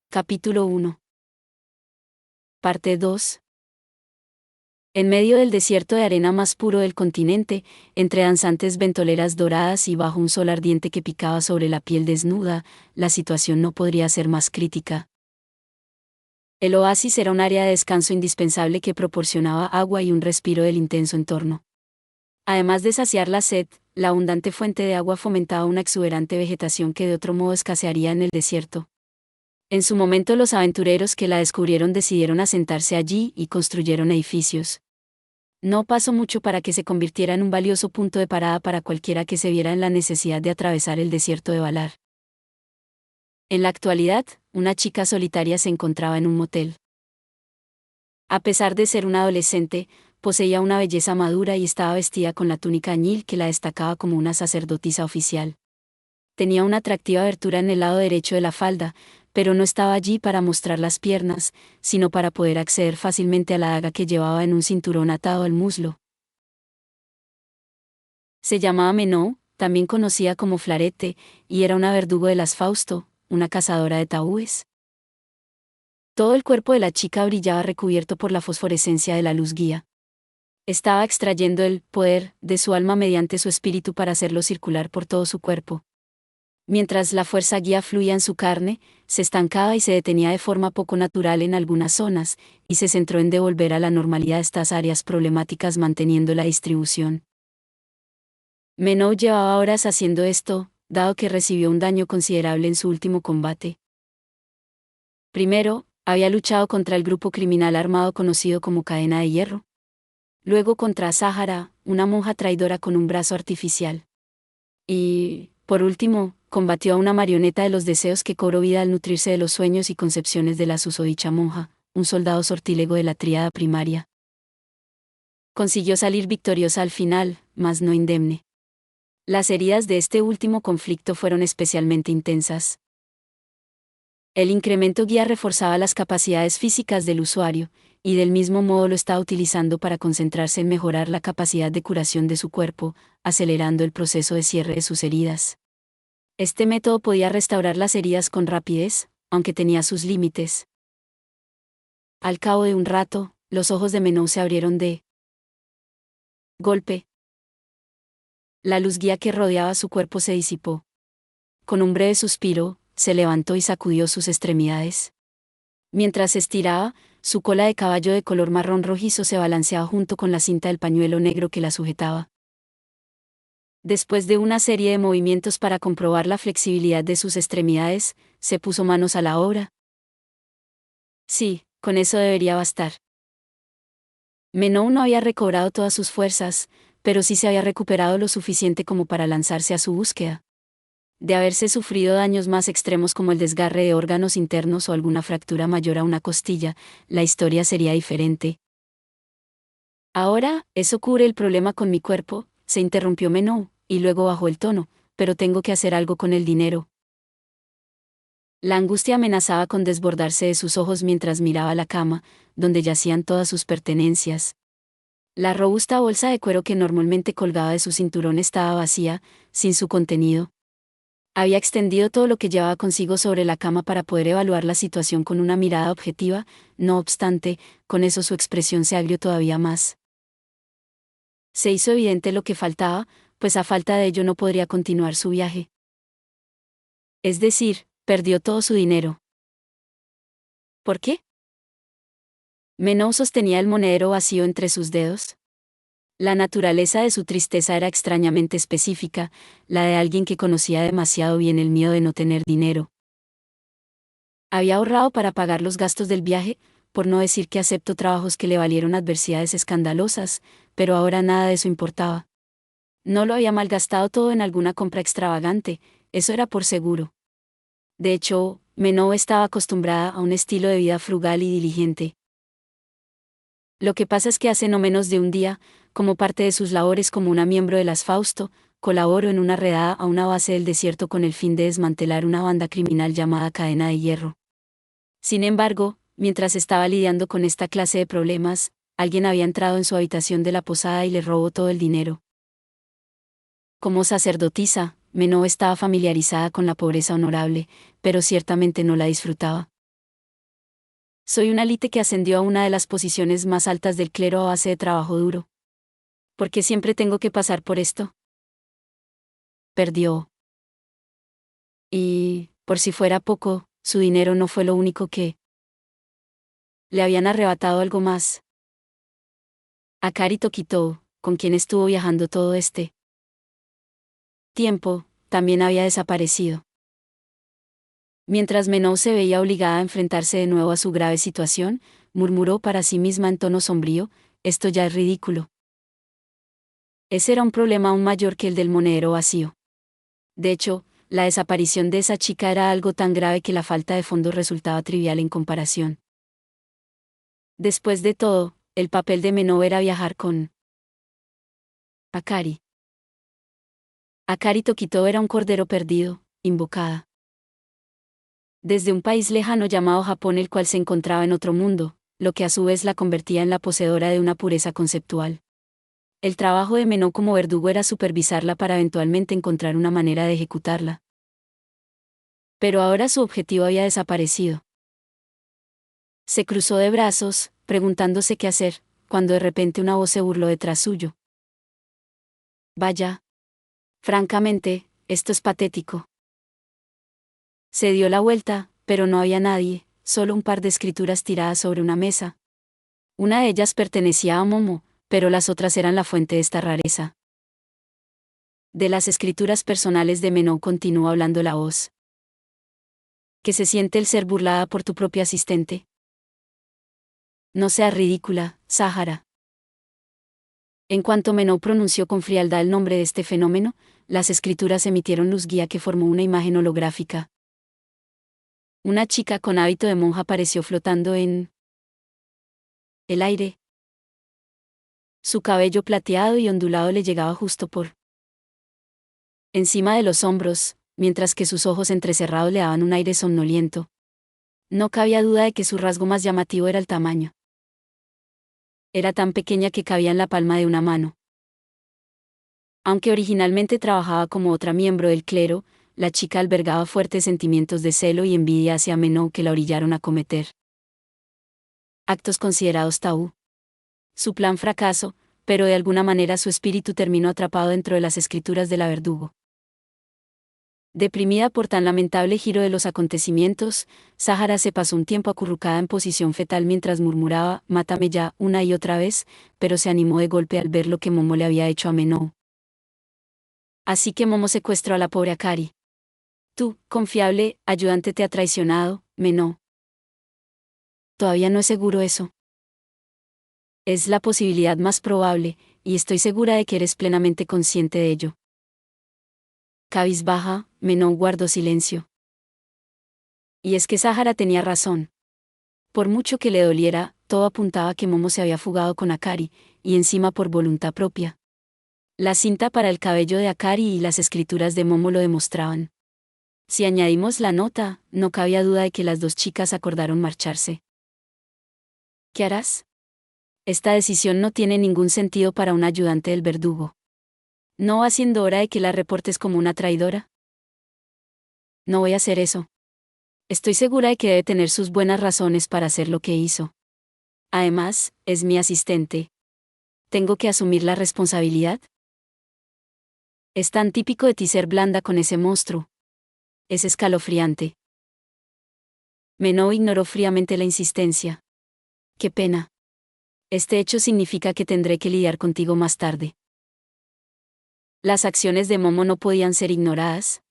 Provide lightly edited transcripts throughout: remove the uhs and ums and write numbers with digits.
Capítulo 1. Parte 2. En medio del desierto de arena más puro del continente, entre danzantes ventoleras doradas y bajo un sol ardiente que picaba sobre la piel desnuda, la situación no podría ser más crítica. El oasis era un área de descanso indispensable que proporcionaba agua y un respiro del intenso entorno. Además de saciar la sed, la abundante fuente de agua fomentaba una exuberante vegetación que de otro modo escasearía en el desierto. En su momento los aventureros que la descubrieron decidieron asentarse allí y construyeron edificios. No pasó mucho para que se convirtiera en un valioso punto de parada para cualquiera que se viera en la necesidad de atravesar el desierto de Valar. En la actualidad, una chica solitaria se encontraba en un motel. A pesar de ser una adolescente, poseía una belleza madura y estaba vestida con la túnica añil que la destacaba como una sacerdotisa oficial. Tenía una atractiva abertura en el lado derecho de la falda, pero no estaba allí para mostrar las piernas, sino para poder acceder fácilmente a la daga que llevaba en un cinturón atado al muslo. Se llamaba Menou, también conocida como Flarete, y era una verdugo de las Fausto, una cazadora de tabúes. Todo el cuerpo de la chica brillaba recubierto por la fosforescencia de la luz guía. Estaba extrayendo el poder de su alma mediante su espíritu para hacerlo circular por todo su cuerpo. Mientras la fuerza guía fluía en su carne, se estancaba y se detenía de forma poco natural en algunas zonas, y se centró en devolver a la normalidad estas áreas problemáticas manteniendo la distribución. Menou llevaba horas haciendo esto, dado que recibió un daño considerable en su último combate. Primero, había luchado contra el grupo criminal armado conocido como Cadena de Hierro. Luego contra Sahara, una monja traidora con un brazo artificial. Y, por último, combatió a una marioneta de los deseos que cobró vida al nutrirse de los sueños y concepciones de la susodicha monja, un soldado sortílego de la tríada primaria. Consiguió salir victoriosa al final, mas no indemne. Las heridas de este último conflicto fueron especialmente intensas. El incremento guía reforzaba las capacidades físicas del usuario, y del mismo modo lo estaba utilizando para concentrarse en mejorar la capacidad de curación de su cuerpo, acelerando el proceso de cierre de sus heridas. Este método podía restaurar las heridas con rapidez, aunque tenía sus límites. Al cabo de un rato, los ojos de Menou se abrieron de golpe. La luz guía que rodeaba su cuerpo se disipó. Con un breve suspiro, se levantó y sacudió sus extremidades. Mientras se estiraba, su cola de caballo de color marrón rojizo se balanceaba junto con la cinta del pañuelo negro que la sujetaba. Después de una serie de movimientos para comprobar la flexibilidad de sus extremidades, se puso manos a la obra. Sí, con eso debería bastar. Menou no había recobrado todas sus fuerzas, pero sí se había recuperado lo suficiente como para lanzarse a su búsqueda. De haberse sufrido daños más extremos como el desgarre de órganos internos o alguna fractura mayor a una costilla, la historia sería diferente. Ahora, eso cubre el problema con mi cuerpo, se interrumpió Menou, y luego bajó el tono, pero tengo que hacer algo con el dinero. La angustia amenazaba con desbordarse de sus ojos mientras miraba la cama, donde yacían todas sus pertenencias. La robusta bolsa de cuero que normalmente colgaba de su cinturón estaba vacía, sin su contenido. Había extendido todo lo que llevaba consigo sobre la cama para poder evaluar la situación con una mirada objetiva, no obstante, con eso su expresión se agrió todavía más. Se hizo evidente lo que faltaba, pues a falta de ello no podría continuar su viaje. Es decir, perdió todo su dinero. ¿Por qué? Menou sostenía el monedero vacío entre sus dedos. La naturaleza de su tristeza era extrañamente específica, la de alguien que conocía demasiado bien el miedo de no tener dinero. Había ahorrado para pagar los gastos del viaje, por no decir que aceptó trabajos que le valieron adversidades escandalosas, pero ahora nada de eso importaba. No lo había malgastado todo en alguna compra extravagante, eso era por seguro. De hecho, Menou estaba acostumbrada a un estilo de vida frugal y diligente. Lo que pasa es que hace no menos de un día, como parte de sus labores como una miembro de las Fausto, colaboró en una redada a una base del desierto con el fin de desmantelar una banda criminal llamada Cadena de Hierro. Sin embargo, mientras estaba lidiando con esta clase de problemas, alguien había entrado en su habitación de la posada y le robó todo el dinero. Como sacerdotisa, Menou estaba familiarizada con la pobreza honorable, pero ciertamente no la disfrutaba. Soy una élite que ascendió a una de las posiciones más altas del clero a base de trabajo duro. ¿Por qué siempre tengo que pasar por esto? Perdió. Y, por si fuera poco, su dinero no fue lo único que le habían arrebatado algo más. Akari Tokito, con quien estuvo viajando todo este tiempo, también había desaparecido. Mientras Menou se veía obligada a enfrentarse de nuevo a su grave situación, murmuró para sí misma en tono sombrío, esto ya es ridículo. Ese era un problema aún mayor que el del monedero vacío. De hecho, la desaparición de esa chica era algo tan grave que la falta de fondos resultaba trivial en comparación. Después de todo, el papel de Menou era viajar con Akari. Akari Tokito era un cordero perdido, invocada desde un país lejano llamado Japón, el cual se encontraba en otro mundo, lo que a su vez la convertía en la poseedora de una pureza conceptual. El trabajo de Menou como verdugo era supervisarla para eventualmente encontrar una manera de ejecutarla. Pero ahora su objetivo había desaparecido. Se cruzó de brazos, preguntándose qué hacer, cuando de repente una voz se burló detrás suyo. Vaya. Francamente, esto es patético. Se dio la vuelta, pero no había nadie, solo un par de escrituras tiradas sobre una mesa. Una de ellas pertenecía a Momo, pero las otras eran la fuente de esta rareza. De las escrituras personales de Menou continuó hablando la voz. ¿Qué se siente el ser burlada por tu propia asistente? No seas ridícula, Sahara. En cuanto Menou pronunció con frialdad el nombre de este fenómeno, las escrituras emitieron luz guía que formó una imagen holográfica. Una chica con hábito de monja apareció flotando en el aire. Su cabello plateado y ondulado le llegaba justo por encima de los hombros, mientras que sus ojos entrecerrados le daban un aire somnoliento. No cabía duda de que su rasgo más llamativo era el tamaño. Era tan pequeña que cabía en la palma de una mano. Aunque originalmente trabajaba como otra miembro del clero, la chica albergaba fuertes sentimientos de celo y envidia hacia Menou que la orillaron a cometer actos considerados tabú. Su plan fracasó, pero de alguna manera su espíritu terminó atrapado dentro de las escrituras de la verdugo. Deprimida por tan lamentable giro de los acontecimientos, Sahara se pasó un tiempo acurrucada en posición fetal mientras murmuraba, «Mátame ya», una y otra vez, pero se animó de golpe al ver lo que Momo le había hecho a Menou. Así que Momo secuestró a la pobre Akari. «Tu, confiable ayudante te ha traicionado, Menou». Todavía no es seguro eso. Es la posibilidad más probable, y estoy segura de que eres plenamente consciente de ello. Cabizbaja, Menou guardó silencio. Y es que Sahara tenía razón. Por mucho que le doliera, todo apuntaba a que Momo se había fugado con Akari, y encima por voluntad propia. La cinta para el cabello de Akari y las escrituras de Momo lo demostraban. Si añadimos la nota, no cabía duda de que las dos chicas acordaron marcharse. ¿Qué harás? Esta decisión no tiene ningún sentido para un ayudante del verdugo. ¿No va siendo hora de que la reportes como una traidora? No voy a hacer eso. Estoy segura de que debe tener sus buenas razones para hacer lo que hizo. Además, es mi asistente. ¿Tengo que asumir la responsabilidad? Es tan típico de ti ser blanda con ese monstruo. Es escalofriante. Menou ignoró fríamente la insistencia. Qué pena. Este hecho significa que tendré que lidiar contigo más tarde. Las acciones de Momo no podían ser ignoradas.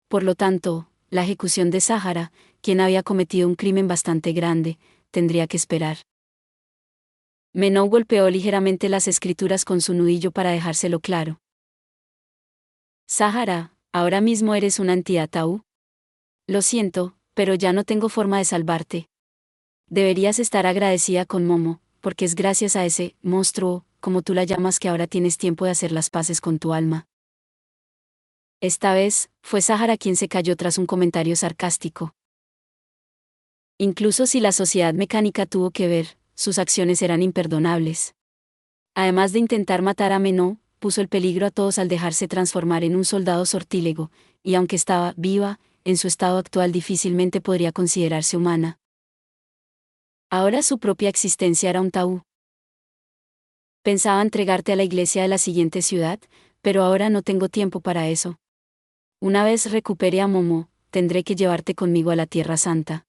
Por lo tanto, la ejecución de Sahara, quien había cometido un crimen bastante grande, tendría que esperar. Menou golpeó ligeramente las escrituras con su nudillo para dejárselo claro. Sahara, ahora mismo eres una entidad tabú. Lo siento, pero ya no tengo forma de salvarte. Deberías estar agradecida con Momo, porque es gracias a ese monstruo, como tú la llamas, que ahora tienes tiempo de hacer las paces con tu alma. Esta vez, fue Sahara quien se cayó tras un comentario sarcástico. Incluso si la sociedad mecánica tuvo que ver, sus acciones eran imperdonables. Además de intentar matar a Menou, puso el peligro a todos al dejarse transformar en un soldado sortílego, y aunque estaba viva, en su estado actual difícilmente podría considerarse humana. Ahora su propia existencia era un tabú. Pensaba entregarte a la iglesia de la siguiente ciudad, pero ahora no tengo tiempo para eso. Una vez recupere a Momo, tendré que llevarte conmigo a la Tierra Santa.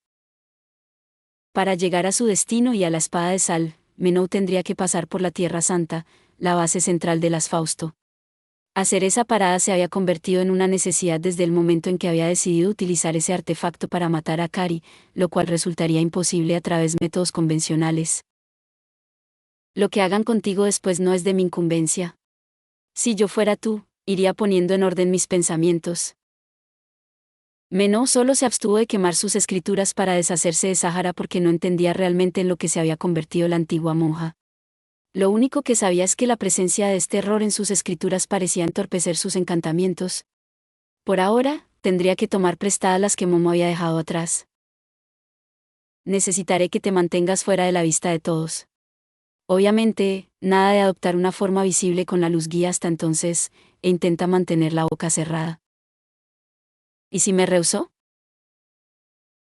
Para llegar a su destino y a la Espada de Sal, Menou tendría que pasar por la Tierra Santa, la base central de las Fausto. Hacer esa parada se había convertido en una necesidad desde el momento en que había decidido utilizar ese artefacto para matar a Kari, lo cual resultaría imposible a través de métodos convencionales. Lo que hagan contigo después no es de mi incumbencia. Si yo fuera tú, iría poniendo en orden mis pensamientos. Menou solo se abstuvo de quemar sus escrituras para deshacerse de Sahara porque no entendía realmente en lo que se había convertido la antigua monja. Lo único que sabía es que la presencia de este error en sus escrituras parecía entorpecer sus encantamientos. Por ahora, tendría que tomar prestadas las que Momo había dejado atrás. Necesitaré que te mantengas fuera de la vista de todos. Obviamente, nada de adoptar una forma visible con la luz guía hasta entonces, e intenta mantener la boca cerrada. ¿Y si me rehusó?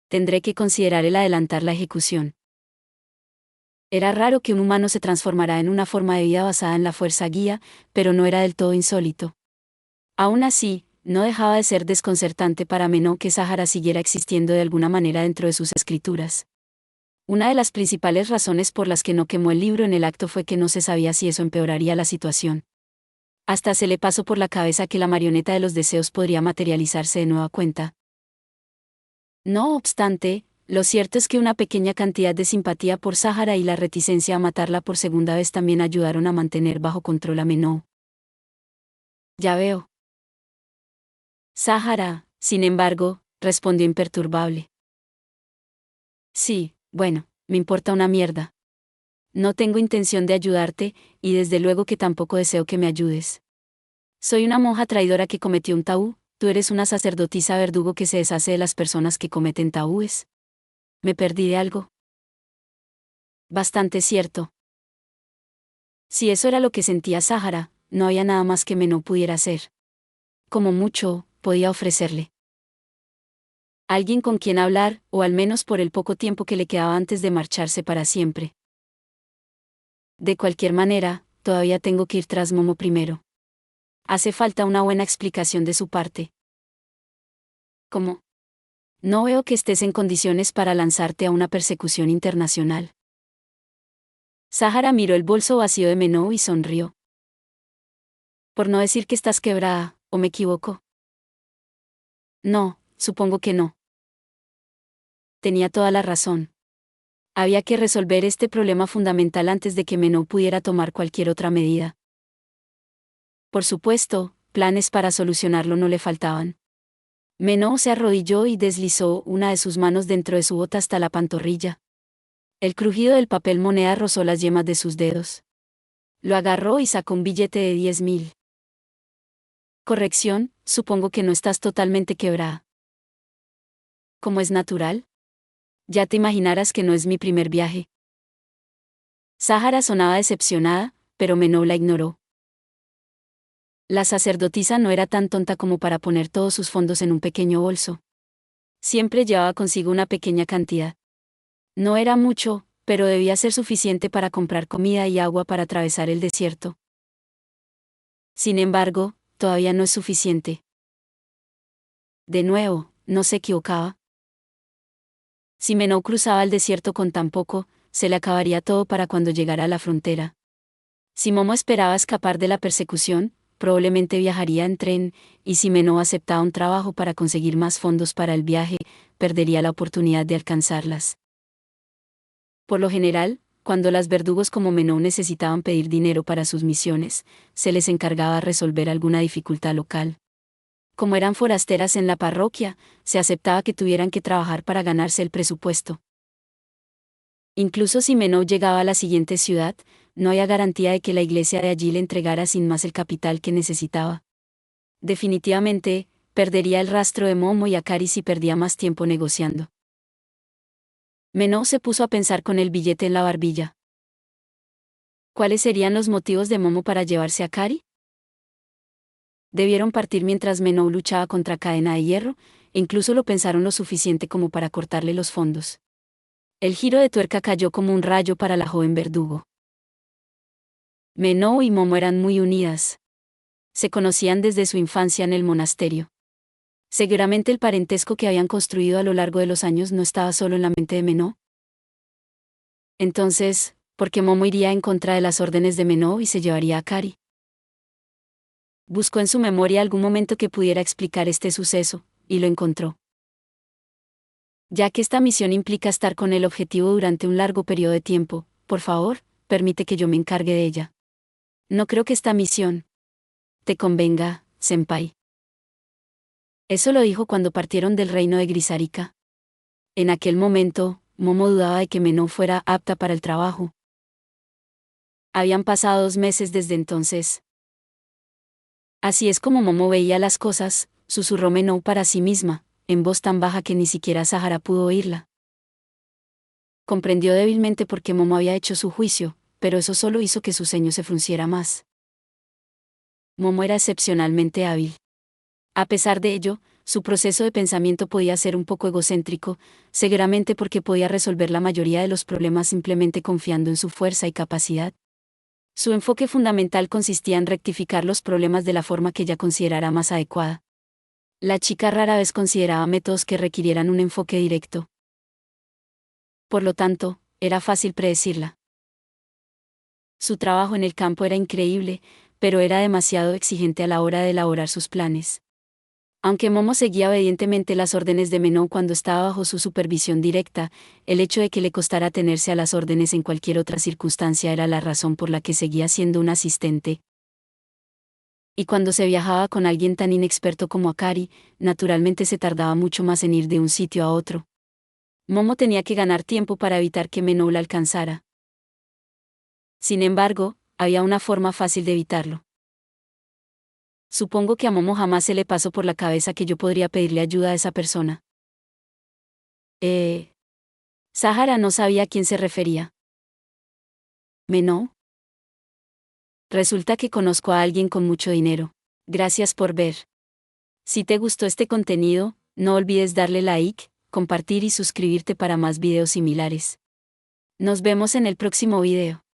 Tendré que considerar el adelantar la ejecución. Era raro que un humano se transformara en una forma de vida basada en la fuerza guía, pero no era del todo insólito. Aún así, no dejaba de ser desconcertante para Menou que Sahara siguiera existiendo de alguna manera dentro de sus escrituras. Una de las principales razones por las que no quemó el libro en el acto fue que no se sabía si eso empeoraría la situación. Hasta se le pasó por la cabeza que la marioneta de los deseos podría materializarse de nueva cuenta. No obstante, lo cierto es que una pequeña cantidad de simpatía por Sahara y la reticencia a matarla por segunda vez también ayudaron a mantener bajo control a Menou. Ya veo. Sahara, sin embargo, respondió imperturbable. Sí, bueno, me importa una mierda. No tengo intención de ayudarte, y desde luego que tampoco deseo que me ayudes. Soy una monja traidora que cometió un tabú, tú eres una sacerdotisa verdugo que se deshace de las personas que cometen tabúes. ¿Me perdí de algo? Bastante cierto. Si eso era lo que sentía Sahara, no había nada más que Menou pudiera hacer. Como mucho, podía ofrecerle alguien con quien hablar, o al menos por el poco tiempo que le quedaba antes de marcharse para siempre. De cualquier manera, todavía tengo que ir tras Momo primero. Hace falta una buena explicación de su parte. ¿Cómo? No veo que estés en condiciones para lanzarte a una persecución internacional. Sahara miró el bolso vacío de Menou y sonrió. Por no decir que estás quebrada, ¿o me equivoco? No, supongo que no. Tenía toda la razón. Había que resolver este problema fundamental antes de que Menou pudiera tomar cualquier otra medida. Por supuesto, planes para solucionarlo no le faltaban. Menou se arrodilló y deslizó una de sus manos dentro de su bota hasta la pantorrilla. El crujido del papel moneda rozó las yemas de sus dedos. Lo agarró y sacó un billete de 10.000. Corrección, supongo que no estás totalmente quebrada. ¿Cómo es natural? Ya te imaginarás que no es mi primer viaje. Sahara sonaba decepcionada, pero Menou la ignoró. La sacerdotisa no era tan tonta como para poner todos sus fondos en un pequeño bolso. Siempre llevaba consigo una pequeña cantidad. No era mucho, pero debía ser suficiente para comprar comida y agua para atravesar el desierto. Sin embargo, todavía no es suficiente. De nuevo, no se equivocaba. Si Menou cruzaba el desierto con tan poco, se le acabaría todo para cuando llegara a la frontera. Si Momo esperaba escapar de la persecución, probablemente viajaría en tren, y si Menou aceptaba un trabajo para conseguir más fondos para el viaje, perdería la oportunidad de alcanzarlas. Por lo general, cuando las verdugos como Menou necesitaban pedir dinero para sus misiones, se les encargaba resolver alguna dificultad local. Como eran forasteras en la parroquia, se aceptaba que tuvieran que trabajar para ganarse el presupuesto. Incluso si Menou llegaba a la siguiente ciudad, no había garantía de que la iglesia de allí le entregara sin más el capital que necesitaba. Definitivamente, perdería el rastro de Momo y Akari si perdía más tiempo negociando. Menou se puso a pensar con el billete en la barbilla. ¿Cuáles serían los motivos de Momo para llevarse a Akari? Debieron partir mientras Menou luchaba contra Cadena de Hierro, e incluso lo pensaron lo suficiente como para cortarle los fondos. El giro de tuerca cayó como un rayo para la joven verdugo. Menou y Momo eran muy unidas. Se conocían desde su infancia en el monasterio. Seguramente el parentesco que habían construido a lo largo de los años no estaba solo en la mente de Menou. Entonces, ¿por qué Momo iría en contra de las órdenes de Menou y se llevaría a Kari? Buscó en su memoria algún momento que pudiera explicar este suceso, y lo encontró. Ya que esta misión implica estar con el objetivo durante un largo periodo de tiempo, por favor, permite que yo me encargue de ella. No creo que esta misión te convenga, senpai. Eso lo dijo cuando partieron del reino de Grisarica. En aquel momento, Momo dudaba de que Menou fuera apta para el trabajo. Habían pasado 2 meses desde entonces. Así es como Momo veía las cosas, susurró Menou para sí misma, en voz tan baja que ni siquiera Sahara pudo oírla. Comprendió débilmente por qué Momo había hecho su juicio, pero eso solo hizo que su ceño se frunciera más. Momo era excepcionalmente hábil. A pesar de ello, su proceso de pensamiento podía ser un poco egocéntrico, seguramente porque podía resolver la mayoría de los problemas simplemente confiando en su fuerza y capacidad. Su enfoque fundamental consistía en rectificar los problemas de la forma que ella considerara más adecuada. La chica rara vez consideraba métodos que requirieran un enfoque directo. Por lo tanto, era fácil predecirla. Su trabajo en el campo era increíble, pero era demasiado exigente a la hora de elaborar sus planes. Aunque Momo seguía obedientemente las órdenes de Menou cuando estaba bajo su supervisión directa, el hecho de que le costara atenerse a las órdenes en cualquier otra circunstancia era la razón por la que seguía siendo un asistente. Y cuando se viajaba con alguien tan inexperto como Akari, naturalmente se tardaba mucho más en ir de un sitio a otro. Momo tenía que ganar tiempo para evitar que Menou la alcanzara. Sin embargo, había una forma fácil de evitarlo. Supongo que a Momo jamás se le pasó por la cabeza que yo podría pedirle ayuda a esa persona. Sahara no sabía a quién se refería. ¿Menou? Resulta que conozco a alguien con mucho dinero. Gracias por ver. Si te gustó este contenido, no olvides darle like, compartir y suscribirte para más videos similares. Nos vemos en el próximo video.